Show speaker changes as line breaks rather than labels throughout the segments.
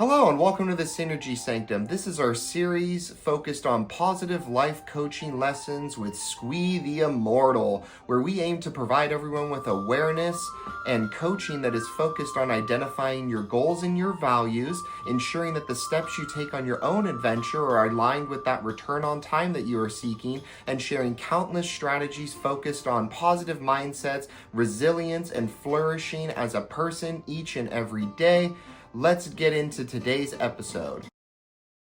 Hello and welcome to the Synergy Sanctum. This is our series focused on positive life coaching lessons with Squee the Immortal, where we aim to provide everyone with awareness and coaching that is focused on identifying your goals and your values, ensuring that the steps you take on your own adventure are aligned with that return on time that you are seeking, and sharing countless strategies focused on positive mindsets, resilience, and flourishing as a person each and every day. Let's get into today's episode.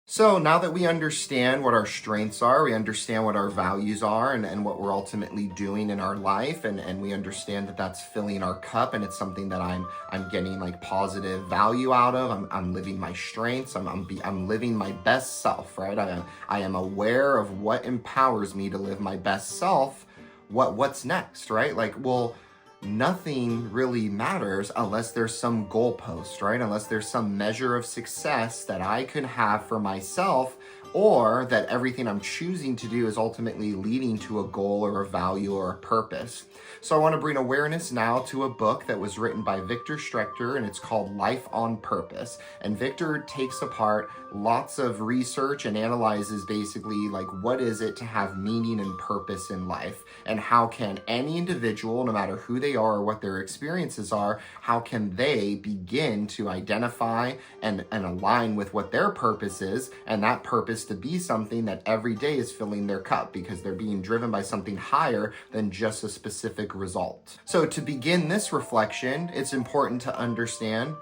So now that we understand what our strengths are, we understand what our values are and what we're ultimately doing in our life, and we understand that that's filling our cup and it's something that I'm getting like positive value out of. I'm living my strengths. I'm living my best self, right? I am aware of what empowers me to live my best self. What's next, right? Nothing really matters unless there's some goalpost, right? Unless there's some measure of success that I could have for myself, or that everything I'm choosing to do is ultimately leading to a goal or a value or a purpose. So I want to bring awareness now to a book that was written by Victor Strecher, and it's called Life on Purpose. And Victor takes apart lots of research and analyzes basically like what is it to have meaning and purpose in life, and how can any individual, no matter who they are or what their experiences are, how can they begin to identify and align with what their purpose is, and that purpose to be something that every day is filling their cup because they're being driven by something higher than just a specific result. So to begin this reflection, it's important to understand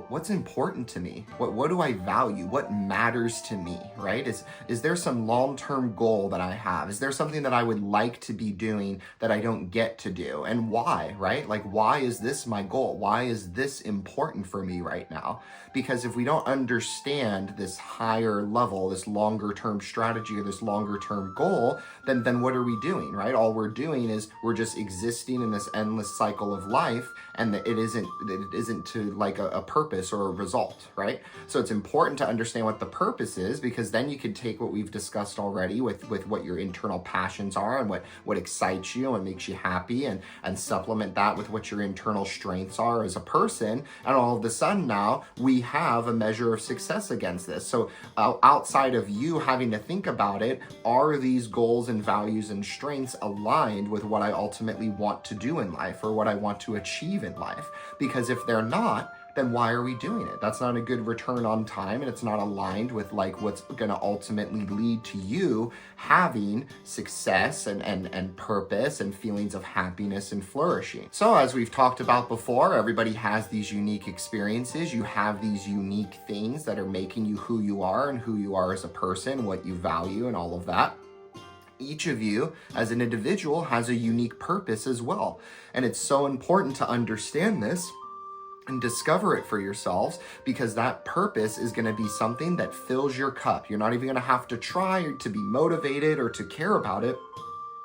what's important to me. What do I value? What matters to me, right? Is there some long-term goal that I have? Is there something that I would like to be doing that I don't get to do? And why, right? Like, why is this my goal? Why is this important for me right now? Because if we don't understand this higher level, this longer-term strategy or this longer-term goal, then what are we doing, right? All we're doing is we're just existing in this endless cycle of life, and it isn't to like a purpose or a result, right? So it's important to understand what the purpose is, because then you can take what we've discussed already with what your internal passions are and what excites you and makes you happy, and supplement that with what your internal strengths are as a person. And all of a sudden now we have a measure of success against this. So outside of you having to think about it, are these goals and values and strengths aligned with what I ultimately want to do in life or what I want to achieve in life? Because if they're not, then why are we doing it? That's not a good return on time, and it's not aligned with like what's gonna ultimately lead to you having success and purpose and feelings of happiness and flourishing. So as we've talked about before, everybody has these unique experiences. You have these unique things that are making you who you are and who you are as a person, what you value and all of that. Each of you as an individual has a unique purpose as well. And it's so important to understand this and discover it for yourselves, because that purpose is going to be something that fills your cup. You're not even going to have to try to be motivated or to care about it,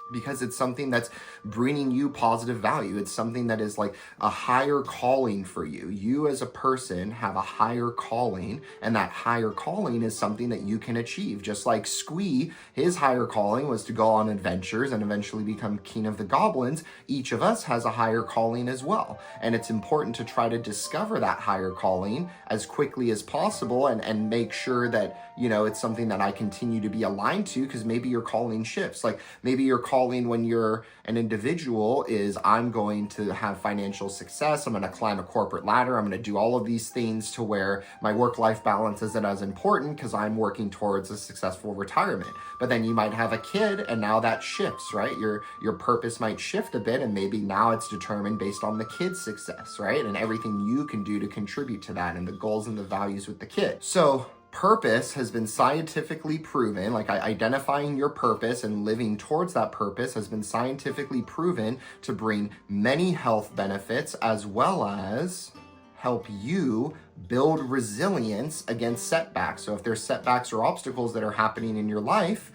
because it's something that's bringing you positive value. It's something that is like a higher calling for you. You as a person have a higher calling, and that higher calling is something that you can achieve. Just like Squee, his higher calling was to go on adventures and eventually become king of the goblins. Each of us has a higher calling as well. And it's important to try to discover that higher calling as quickly as possible, and make sure that, you know, it's something that I continue to be aligned to, because maybe your calling shifts. Like maybe your calling when you're an individual is, I'm going to have financial success, I'm going to climb a corporate ladder, I'm going to do all of these things to where my work-life balance isn't as important because I'm working towards a successful retirement. But then you might have a kid, and now that shifts, right? Your purpose might shift a bit, and maybe now it's determined based on the kid's success, right? And everything you can do to contribute to that, and the goals and the values with the kid. So purpose has been scientifically proven, like identifying your purpose and living towards that purpose has been scientifically proven to bring many health benefits, as well as help you build resilience against setbacks. So if there's setbacks or obstacles that are happening in your life,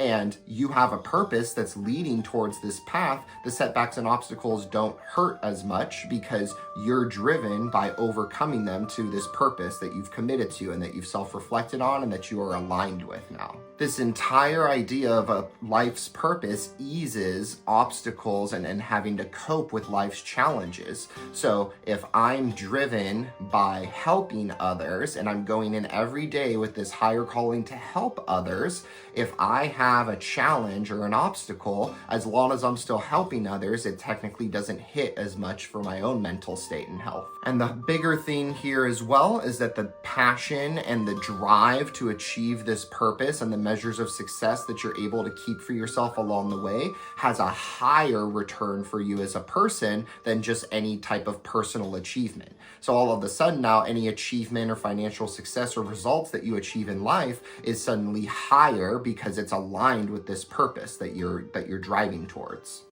and you have a purpose that's leading towards this path, the setbacks and obstacles don't hurt as much because you're driven by overcoming them to this purpose that you've committed to and that you've self-reflected on and that you are aligned with now. This entire idea of a life's purpose eases obstacles and having to cope with life's challenges. So if I'm driven by helping others and I'm going in every day with this higher calling to help others, if I have a challenge or an obstacle, as long as I'm still helping others, it technically doesn't hit as much for my own mental state and health. And the bigger thing here as well is that the passion and the drive to achieve this purpose and the measures of success that you're able to keep for yourself along the way has a higher return for you as a person than just any type of personal achievement. So all of a sudden now, any achievement or financial success or results that you achieve in life is suddenly higher because it's aligned with this purpose that you're driving towards.